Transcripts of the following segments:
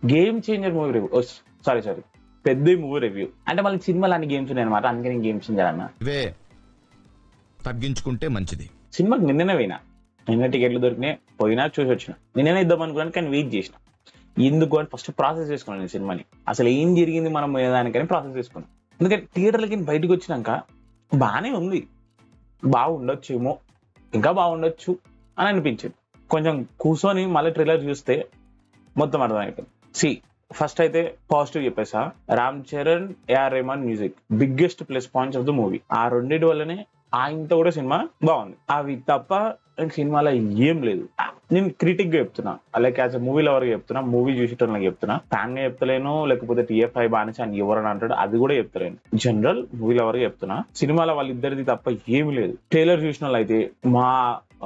Game changer movie review, sorry పెద్ద movie review అంటే మళ్ళీ సినిమాలు అన్ని గేమ్స్ ఉన్నాయి అనమాట, అందుకే నేను గేమ్ చేంజర్ అన్న. ఇవే తగ్గించుకుంటే మంచిది. సినిమాకి నిన్ననే పోయినా, నిన్న టికెట్లు దొరికినాయి, పోయినా చూసి వచ్చిన. నిన్ననే ఇద్దాం అనుకున్నాను కానీ వెయిట్ చేసిన. ఎందుకు అని ఫస్ట్ ప్రాసెస్ చేసుకున్నాను నేను సినిమాని, అసలు ఏం జరిగింది మనం పోయేదానికని ప్రాసెస్ చేసుకున్నాను. ఎందుకంటే థియేటర్లకి బయటకు వచ్చినాక బాగానే ఉంది, బాగుండొచ్చేమో, ఇంకా బాగుండొచ్చు అని అనిపించింది. కొంచెం కూర్చొని మళ్ళీ ట్రైలర్ చూస్తే మొత్తం అర్థమైపోయింది. ఫస్ట్ అయితే పాజిటివ్ చెప్పేసా, Ram Charan, A R Rahman music biggest plus points of the movie. ఆ రెండింటి వల్లనే ఆయనతో కూడా సినిమా బాగుంది. అవి తప్ప సినిమాలో ఏం లేదు. నేను క్రిటిక్ గా చెప్తున్నా, అలాగే యాజ్ అ మూవీ లవర్ గా చెప్తున్నా, మూవీ చూసేటోళ్ళకి చెప్తున్నా. ఫ్యాన్ గా చెప్తలేను, లేకపోతే టీఎఫ్ఐ బానిస అని ఎవరని అంటాడు అది కూడా చెప్తలేను. జనరల్ మూవీ లవర్ గా చెప్తున్నా. సినిమాలో వాళ్ళిద్దరిది తప్ప ఏమి లేదు. ట్రైలర్ చూసిన వాళ్ళు అయితే, మా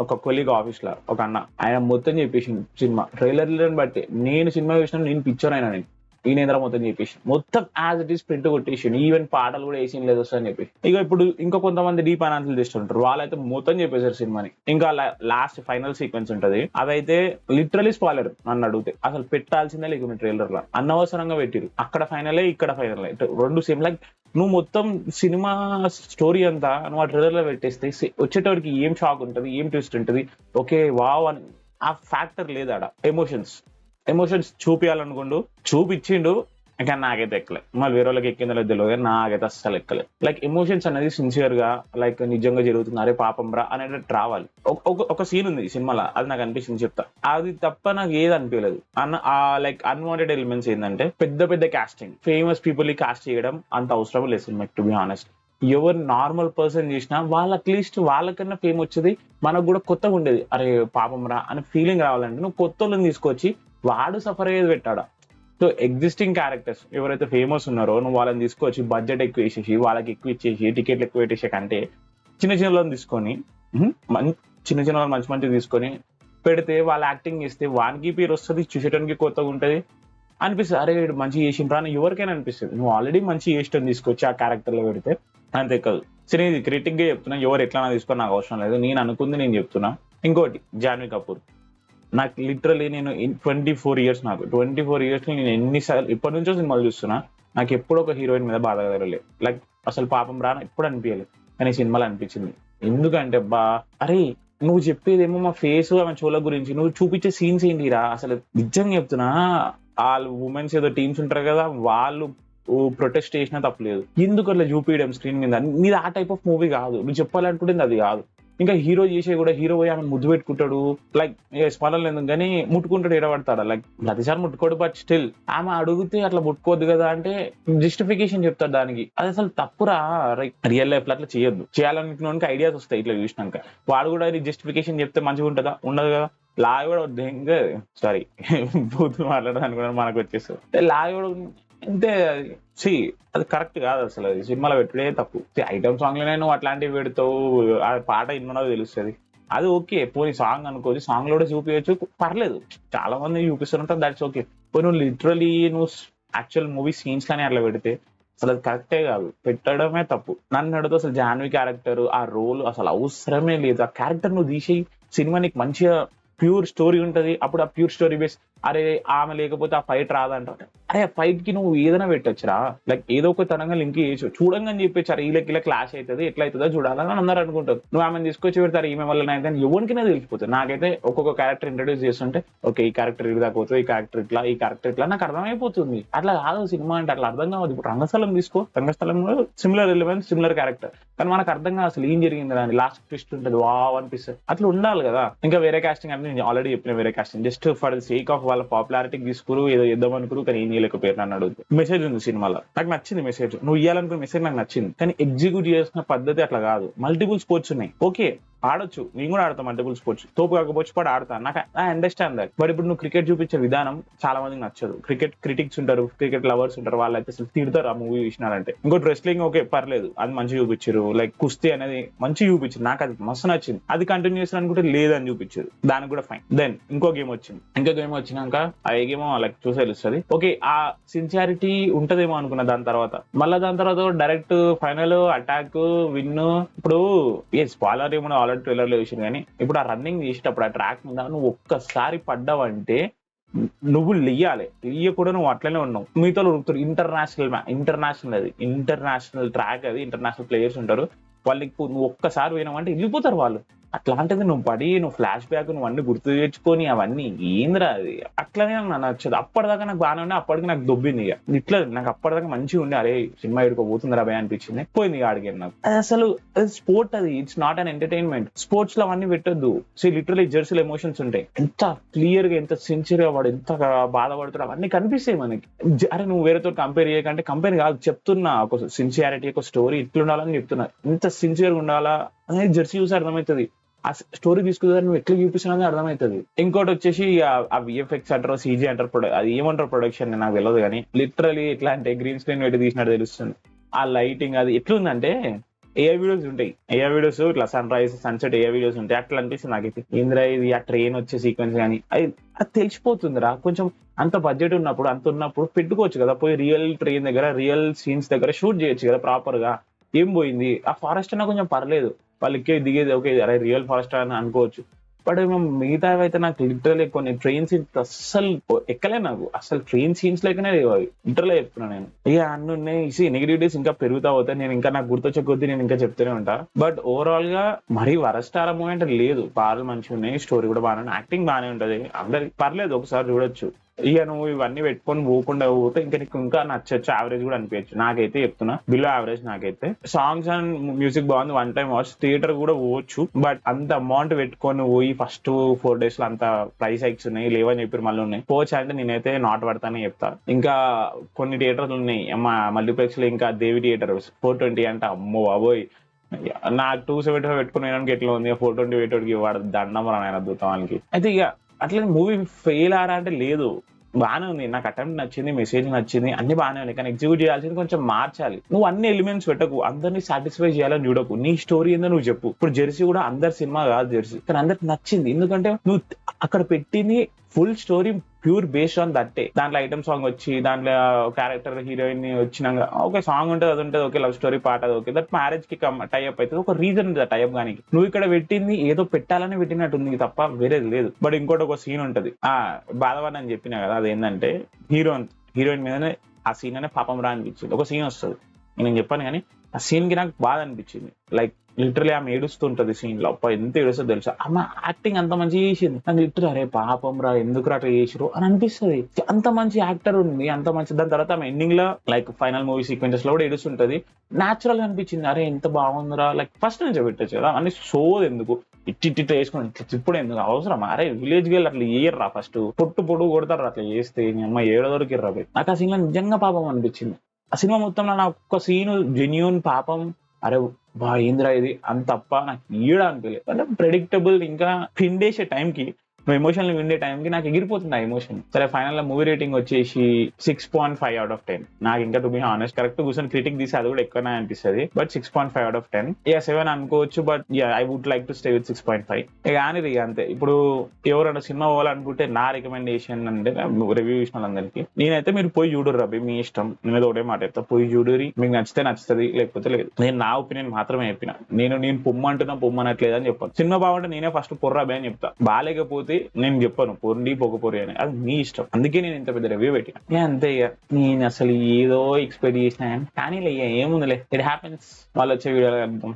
ఒక కొలీగ్ ఆఫీస్ లో ఒక అన్న, ఆయన మొత్తం చెప్పేసింది సినిమా ట్రైలర్లను బట్టి. నేను సినిమా చూసిన, నేను పిక్చర్ అయినా, నేను ఈయనేంద్ర మొత్తం చెప్పేసి మొత్తం యాజ్ ఇట్ ఈస్ ప్రింట్ కొట్టేసి, ఈవెన్ పాటలు కూడా వేసి లేదు వస్తా అని చెప్పి. ఇక ఇప్పుడు ఇంకా కొంతమంది డీప్ అనాలిసిస్ చేస్తుంటారు, వాళ్ళైతే మొత్తం చెప్పేశారు సినిమాని. ఇంకా లాస్ట్ ఫైనల్ సీక్వెన్స్ ఉంటది, అదైతే లిటరలీ స్పాయిలర్ నన్ను అడిగితే. అసలు పెట్టాల్సిందే లేకుండా ట్రైలర్ లో అనవసరంగా పెట్టిరు. అక్కడ ఫైనలే ఇక్కడ ఫైనల్ రెండు సేమ్. లైక్ నువ్వు మొత్తం సినిమా స్టోరీ అంతా నువ్వు ఆ ట్రైలర్ లో పెట్టేస్తే వచ్చేటోడికి ఏం షాక్ ఉంటది, ఏం ట్విస్ట్ ఉంటది, ఓకే వావ్ అని ఆ ఫ్యాక్టర్ లేదు ఆడ. ఎమోషన్స్ చూపించాలనుకుంటూ చూపించిండు, ఇంకా నాకైతే ఎక్కలే. మళ్ళీ వేరే వాళ్ళకి ఎక్కిందో తెలియదు కానీ నాకైతే అస్సలు ఎక్కలేదు. లైక్ ఎమోషన్స్ అనేది సిన్సియర్ గా, లైక్ నిజంగా జరుగుతుంది, అరే పాపం రా అనేటట్టు రావాలి. ఒక సీన్ ఉంది సినిమాలో, అది నాకు అనిపించింది చెప్తా. అది తప్ప నాకు ఏది అనిపించలేదు. లైక్ అన్వాంటెడ్ ఎలిమెంట్స్ ఏంటంటే, పెద్ద పెద్ద కాస్టింగ్, ఫేమస్ పీపుల్ ని కాస్ట్ చేయడం అంత అవసరం లేదు సినిమాకి, టు బి ఆనెస్ట్. ఎవరు నార్మల్ పర్సన్ చేసినా వాళ్ళు అట్లీస్ట్ వాళ్ళకన్నా ఫేమ్ వచ్చేది, మనకు కూడా కొత్తగా ఉండేది, అరే పాపం రా అనే ఫీలింగ్ రావాలంటే నువ్వు కొత్త వాళ్ళని తీసుకొచ్చి వాడు సఫర్ అయ్యేది పెట్టాడా. సో ఎగ్జిస్టింగ్ క్యారెక్టర్స్ ఎవరైతే ఫేమస్ ఉన్నారో నువ్వు వాళ్ళని తీసుకొచ్చి బడ్జెట్ ఎక్కువ వేసేసి, వాళ్ళకి ఎక్కువ ఇచ్చేసి, టికెట్లు ఎక్కువ పెట్టేసే కంటే చిన్న చిన్న వాళ్ళని తీసుకొని, చిన్న చిన్న వాళ్ళు మంచి మంచిగా తీసుకొని పెడితే, వాళ్ళు యాక్టింగ్ చేస్తే వానికి పేరు వస్తుంది, చూసేటానికి కొత్తగా ఉంటుంది అనిపిస్తుంది. అరే వీడు మంచి చేసిండ్రా అని ఎవరికైనా అనిపిస్తుంది. నువ్వు ఆల్రెడీ మంచి చేసేటని తీసుకొచ్చి ఆ క్యారెక్టర్ లో పెడితే అంతే కాదు. సరే ఇది క్రిటిక్ గా చెప్తున్నా, ఎవరు ఎట్లా తీసుకొని నాకు అవసరం లేదు, నేను అనుకుంది నేను చెప్తున్నా. ఇంకోటి, జాన్వీ కపూర్. నాకు లిటరలీ నేను 24 years, నాకు 24 years లో నేను ఎన్నిసార్లు ఇప్పటి నుంచో సినిమాలు చూస్తున్నా, నాకు ఎప్పుడు ఒక హీరోయిన్ మీద బాధ కలగలేదు. లైక్ అసలు పాపం రా ఎప్పుడు అనిపించలేదు, కానీ సినిమాలో అనిపించింది. ఎందుకంటే అరే నువ్వు చెప్పేదేమో మా ఫేస్ ఆమె చోల గురించి, నువ్వు చూపించే సీన్స్ ఏంటిరా అసలు. నిజంగా చెప్తున్నా, వాళ్ళు ఉమెన్స్ ఏదో టీమ్స్ ఉంటారు కదా, వాళ్ళు ప్రొటెస్ట్ చేసినా తప్పలేదు. ఎందుకు అట్లా చూపించడం స్క్రీన్ మీద, నీది ఆ టైప్ ఆఫ్ మూవీ కాదు, నువ్వు చెప్పాలనుకుంటుంది అది కాదు. ఇంకా హీరో చేసే కూడా, హీరో పోయి ఆమె ముద్దు పెట్టుకుంటాడు, లైక్ స్మరణ లేదు కానీ ముట్టుకుంటాడు, ఎడబడతాడు, లైక్ ప్రతిసారి ముట్టుకోడు, బట్ స్టిల్ ఆమె అడిగితే అట్లా ముట్టుకోవద్దు కదా అంటే జస్టిఫికేషన్ చెప్తాడు దానికి. అది అసలు తప్పురా. రియల్ లైఫ్ లో అట్లా చేయొద్దు. చేయాలనుకున్నానికి ఐడియాస్ వస్తాయి ఇట్లా చూసినాక. వాడు కూడా జస్టిఫికేషన్ చెప్తే మంచిగా ఉంటుందా, ఉండదు కదా. లా కూడా సారీ బూతులు మాట్లాడదానుకున్నాను, మనకు వచ్చేస్తుంది లా కూడా అంతే. అది కరెక్ట్ కాదు అసలు, అది సినిమాలో పెట్టుడే తప్పు. ఐటమ్ సాంగ్ లోనే నువ్వు అట్లాంటివి పెడతావు, ఆ పాట ఇన్నదో తెలుస్తుంది, అది ఓకే. పోనీ సాంగ్ అనుకోవచ్చు, సాంగ్ లో కూడా చూపించచ్చు, పర్లేదు, చాలా మంది చూపిస్తుంటారు, దాట్స్ ఓకే. పోయి నువ్వు లిటరలీ నువ్వు యాక్చువల్ మూవీ సీన్స్ కానీ అట్లా పెడితే అసలు అది కరెక్టే కాదు, పెట్టడమే తప్పు. నన్ను అడుగుతూ అసలు జాన్వీ క్యారెక్టర్, ఆ రోల్ అసలు అవసరమే లేదు. ఆ క్యారెక్టర్ నువ్వు తీసి సినిమా నీకు మంచిగా ప్యూర్ స్టోరీ ఉంటది, అప్పుడు ఆ ప్యూర్ స్టోరీ బేస్, అరే ఆమె లేకపోతే ఆ ఫైట్ రాదంట, అరే ఆ ఫైట్ కి నువ్వు ఏదైనా పెట్టొచ్చురా, లైక్ ఏదో ఒక తరంగా లింక్ చేయొచ్చు, చూడంగా అని చెప్పేసి అరే ఇలా క్లాష్ అవుతుంది, ఎట్లా అవుతుందో చూడాలని అందరూ అనుకుంటారు. నువ్వు ఆమెను తీసుకొచ్చి పెడతారు ఈమె వల్ల అయితే ఎవరికైనా తెలిసిపోతుంది. నాకైతే ఒక్కొక్క క్యారెక్టర్ ఇంట్రడ్యూస్ చేస్తుంటే, ఓకే ఈ క్యారెక్టర్ ఇది దాకపోతే, ఈ క్యారెక్టర్ ఇట్లా, ఈ క్యారెక్టర్ ఇట్లా నాకు అర్థమైపోతుంది. అట్లా కాదు సినిమా అంటే, అట్లా అర్థం కావద్దు. ఇప్పుడు రంగస్థలం తీసుకో, రంగస్థలంలో సిమిలర్ ఎలిమెంట్స్, సిమిలర్ క్యారెక్టర్, కానీ మనకు అర్థం కాదు అసలు ఏం జరిగింది అని. లాస్ట్ ట్విస్ట్ ఉంటుంది, వావ్ అనిపిస్తుంది. అట్లా ఉండాలి కదా. ఇంకా వేరే కాస్టింగ్ అంటే నేను ఆల్రెడీ చెప్పిన, వేరే casting just for the sake of వాళ్ళ పాపులారిటీ తీసుకురు, ఏదో ఇద్దాం అనుకురు, కానీ ఏం చేయలేకపోయారు. నన్ను అడుగుతుంది. మెసేజ్ ఉంది సినిమాలో, నాకు నచ్చింది మెసేజ్, నువ్వు ఇవ్వాలనుకున్న మెసేజ్ నాకు నచ్చింది, కానీ ఎగ్జిక్యూట్ చేసిన పద్ధతి అట్లా కాదు. మల్టిపుల్ స్పోర్ట్స్ ఉన్నాయి, ఓకే ఆడొచ్చు, నేను కూడా ఆడతాను మల్టిపుల్ స్పోర్ట్స్, తోపు కాకపోవచ్చు కూడా ఆడతాను, నాకు ఐ అండర్స్టాండ్ దట్. బట్ ఇప్పుడు నువ్వు క్రికెట్ చూపించే విధానం చాలా మందికి నచ్చదు. క్రికెట్ క్రిటిక్స్ ఉంటారు, క్రికెట్ లవర్స్ ఉంటారు, వాళ్ళైతే అసలు తిడతారు ఆ మూవీ చూసినారంటే. ఇంకోటి రెస్లింగ్ ఓకే పర్లేదు, అది మంచి చూపించారు, లైక్ కుస్తీ అనేది మంచి చూపించారు, నాకు అది మస్తు నచ్చింది. అది కంటిన్యూ చేసిన అనుకుంటే లేదని చూపించారు, దానికి కూడా ఫైన్. దెన్ ఇంకో గేమ్ వచ్చినాక ఆ గేమ్ లైక్ చూసి తెలుస్తుంది, ఓకే ఆ సిన్సియారిటీ ఉంటదేమో అనుకున్నా. దాని తర్వాత డైరెక్ట్ ఫైనల్ అటాక్ విన్. ఇప్పుడు స్పాయిలర్ ఏమో ఆల్రెడీ ట్రైలర్ లో చూసింది, కానీ ఇప్పుడు ఆ రన్నింగ్ చేసేటప్పుడు ఆ ట్రాక్ మీద నువ్వు ఒక్కసారి పడ్డావంటే నువ్వు లియ్యకూడా నువ్వు అట్లనే ఉన్నావు. మీతో ఇంటర్నేషనల్ ట్రాక్ అది, ఇంటర్నేషనల్ ప్లేయర్స్ ఉంటారు, వాళ్ళకి నువ్వు ఒక్కసారి పోయినావంటే వెళ్ళిపోతారు వాళ్ళు. అట్లాంటిది నువ్వు ఫ్లాష్ బ్యాక్ నువ్వు అన్ని గుర్తు తెచ్చుకొని అవన్నీ ఏందిరా అది, అట్లనే నాకు నచ్చదు. అప్పటిదాకా నాకు బాగానే ఉండే, అప్పటికి నాకు దొబ్బింది ఇక. ఇట్లా నాకు అప్పటిదాకా మంచిగా ఉండే, అరే సినిమా పోతుందిరా భయ అనిపించింది, పోయింది ఇక ఆడికి. నాకు అసలు స్పోర్ట్ అది, it's not an entertainment. Sports లో అవన్నీ పెట్టొద్దు. సో లిటరలీ జెర్సీలో ఎమోషన్స్ ఉంటాయి, ఎంత క్లియర్ గా, ఎంత సిన్సియర్ గా వాడు ఎంత బాధపడుతాడు అవన్నీ కనిపిస్తాయి మనకి. అరే నువ్వు వేరేతో కంపేర్ చేయకంటే, కంపేర్ కాదు చెప్తున్నా, ఒక సిన్సియారిటీ, ఒక స్టోరీ ఇట్లుండాలని చెప్తున్నా. ఎంత సిన్సియర్ గా ఉండాలా అనేది జెర్సీ చూసి అర్థమవుతుంది. ఆ స్టోరీ తీసుకుంటే నువ్వు ఎట్లా చూపిస్తున్నా అర్థమవుతుంది. ఇంకోటి వచ్చేసి ఆ విఎఫ్ఎక్స్ అంటారు, సీజీ అంటారు, అది ఏమంటారు ప్రొడక్షన్ నాకు తెలియదు, కానీ లిటరలీ ఎట్లా అంటే గ్రీన్ స్క్రీన్ పెట్టి తీసినట్టు తెలుస్తుంది. ఆ లైటింగ్ అది ఎట్లుందంటే, ఏఐ వీడియోస్ ఉంటాయి, ఏఐ వీడియోస్ ఇట్లా sunrise sunset AI videos ఉంటాయి, అట్లా అనిపిస్తుంది నాకైతే. ఇంద్రా ఇది ఆ ట్రైన్ వచ్చే సీక్వెన్స్ కానీ అది తెలిసిపోతుందిరా. కొంచెం అంత బడ్జెట్ ఉన్నప్పుడు పెట్టుకోవచ్చు కదా, పోయి రియల్ ట్రైన్ దగ్గర, రియల్ సీన్స్ దగ్గర షూట్ చేయొచ్చు కదా ప్రాపర్ గా. ఏం పోయింది, ఆ ఫారెస్ట్ అన్నా కొంచెం పర్లేదు, వాళ్ళు ఎక్కేది దిగేది ఓకే, అరే రియల్ ఫారెస్ట్ అని అనుకోవచ్చు. బట్ మిగతా అయితే నాకు లిటరలీ కొన్ని ట్రైన్ సీన్స్ అస్సలు ఎక్కలే, నాకు అసలు ట్రైన్ సీన్స్ లేకనే లేవు అవి, లిటరలీ చెప్తున్నాను నేను. ఇక అన్ని ఉన్నాయి, నెగిటివిటీస్ ఇంకా పెరుగుతా పోతాయి, నేను ఇంకా నాకు గుర్తొచ్చే కొద్దీ నేను ఇంకా చెప్తూనే ఉంటా. బట్ ఓవరాల్ గా మరీ వరస్టార్ మూమెంట్ లేదు, పాటలు మంచిగా ఉన్నాయి, స్టోరీ కూడా బాగానే, యాక్టింగ్ బాగానే ఉంటది, అందరికి పర్లేదు, ఒకసారి చూడొచ్చు. ఇక నువ్వు ఇవన్నీ పెట్టుకొని పోకుండా పోతే ఇంకా నీకు ఇంకా నచ్చచ్చు, యావరేజ్ కూడా అనిపించచ్చు. నాకైతే చెప్తున్నా బిలో యావరేజ్. నాకైతే సాంగ్స్ అండ్ మ్యూజిక్ బాగుంది, వన్ టైం వాచ్, థియేటర్ కూడా పోవచ్చు. బట్ అంత అమౌంట్ పెట్టుకొని పోయి ఫస్ట్ 4 days లో అంత ప్రైస్ హైక్స్ ఉన్నాయి, లేవని చెప్పి మళ్ళీ ఉన్నాయి, పోవచ్చు అంటే నేనైతే నాట్ పడతానే చెప్తా. ఇంకా కొన్ని థియేటర్లు ఉన్నాయి మా మల్టీప్లెక్స్ లో, ఇంకా దేవి థియేటర్ 420 అంటే అమ్మో బాబోయ్, నాకు 275 పెట్టుకుని వేయడానికి ఎట్లా ఉంది, 420 పెట్టోడికి వాడు దండం రా నాయన అద్భుతానికి. అయితే ఇక అట్లా మూవీ ఫెయిల్ ఆరా అంటే లేదు, బాగానే ఉంది. నాకు అటెంప్ట్ నచ్చింది, మెసేజ్ నచ్చింది, అన్ని బాగానే ఉన్నాయి. కానీ ఎగ్జిక్యూట్ చేయాల్సింది కొంచెం మార్చాలి. నువ్వు అన్ని ఎలిమెంట్స్ పెట్టకు, అందరినీ సాటిస్ఫై చేయాలని చూడకు, నీ స్టోరీ ఏందో నువ్వు చెప్పు. ఇప్పుడు జెర్సీ కూడా అందరి సినిమా కాదు జెర్సీ, కానీ అందరికి నచ్చింది, ఎందుకంటే నువ్వు అక్కడ పెట్టింది full story pure based on దట్టే. దాంట్లో ఐటమ్ సాంగ్ వచ్చి, దాంట్లో క్యారెక్టర్ హీరోయిన్ వచ్చినాక ఓకే సాంగ్ ఉంటుంది, అది ఉంటుంది, ఓకే లవ్ స్టోరీ పాట అది ఓకే, దట్ మ్యారేజ్ కి టైఅప్ అవుతుంది, ఒక రీజన్ ఉంటుంది టైఅప్ కానీ. నువ్వు ఇక్కడ పెట్టింది ఏదో పెట్టాలని పెట్టినట్టుంది తప్ప వేరేది లేదు. బట్ ఇంకోటి ఒక సీన్ ఉంటది, బాధపడి అని చెప్పినా కదా, అదేంటంటే హీరోయిన్ మీదనే ఆ సీన్ అనే పాపం రా అనిపించింది. ఒక సీన్ వస్తుంది, నేను చెప్పాను కానీ ఆ సీన్ కి నాకు బాధ అనిపించింది. లైక్ లిటరలీ ఆమె ఏడుస్తుంటది సీన్ లో, అప్ప ఎంత ఏడుస్తుందో తెలుసా. ఆమె యాక్టింగ్ అంత మంచిగా చేసింది, నాకు లిటరలీ అరే పాపం రా ఎందుకు రా అట్లా చేసిరు అని అనిపిస్తుంది. అంత మంచి యాక్టర్ ఉంది, అంత మంచి. దాని తర్వాత ఆమె ఎండింగ్ లో లైక్ ఫైనల్ మూవీ సీక్వెన్సెస్ లో కూడా ఏడుస్తుంటది, న్యాచురల్ గా అనిపించింది. అరే ఎంత బాగుందిరా, లైక్ ఫస్ట్ నుంచి పెట్టచ్చు కదా అన్ని, సోది ఎందుకు ఇట్టి వేసుకుని ఇప్పుడు ఎందుకు అవసరం. అరే విలేజ్ గేల్ అట్లా ఏర్రా, ఫస్ట్ పొట్టు కొడతారు అట్లా చేస్తే, నీ అమ్మ ఏడో దొరికిర్రా. నాకు ఆ సీన్ లో నిజంగా పాపం అనిపించింది. ఆ సినిమా మొత్తంలో నా ఒక్క సీన్ జెన్యూన్ పాపం, అరే బా ఏంద్రా ఇది అంత తప్ప నాకు ఈడ అనిపించలేదు. అంటే ప్రెడిక్టబుల్, ఇంకా పిండేసే టైంకి, నువ్వు ఎమోషనల్ విండే టైంకి నాకు ఎగిరిపోతుంది ఆ ఎమోషన్. సరే ఫైనల్ లో మూవీ రేటింగ్ వచ్చేసి 6.5/10. నాకు ఇంకా టు బి హానెస్ట్ కరెక్ట్ కూర్చొని క్రిటిక్ తీసి అది కూడా ఎక్కువనే అనిపిస్తుంది, బట్ 6.5/10. ఇక 7 అనుకోవచ్చు, but I would like to stay with 6.5. ఇక కానీ ఇక అంతే. ఇప్పుడు ఎవరైనా సినిమా పోవాలనుకుంటే నా రికమెండేషన్ అంటే, రివ్యూ ఇచ్చిన వాళ్ళందరికీ నేనైతే మీరు పోయి చూడరు రవి, మీ ఇష్టం. నేను ఒకటే మాట చెప్తా, పోయి చూడరి, మీకు నచ్చితే నచ్చుతుంది, లేకపోతే లేదు. నేను నా ఒపీనియన్ మాత్రమే చెప్పిన, నేను పొమ్మంటున్నా పొమ్మనట్లేదని చెప్పాను. సినిమా బాగుంటే నేనే ఫస్ట్ పొర్రాబే అని చెప్తా, బాగాలేకపోతే నేను చెప్పను పొండి పొగపోరి అని, అది మీ ఇష్టం. అందుకే నేను ఇంత పెద్ద రివ్యూ పెట్టిన అంతే. ఇక నేను అసలు ఏదో ఎక్స్పెక్ట్ చేసిన కానీ ఏముందిలే, ఇట్ హ్యాపెన్స్. వాళ్ళు వచ్చే వీడియోలో కలుద్దాం.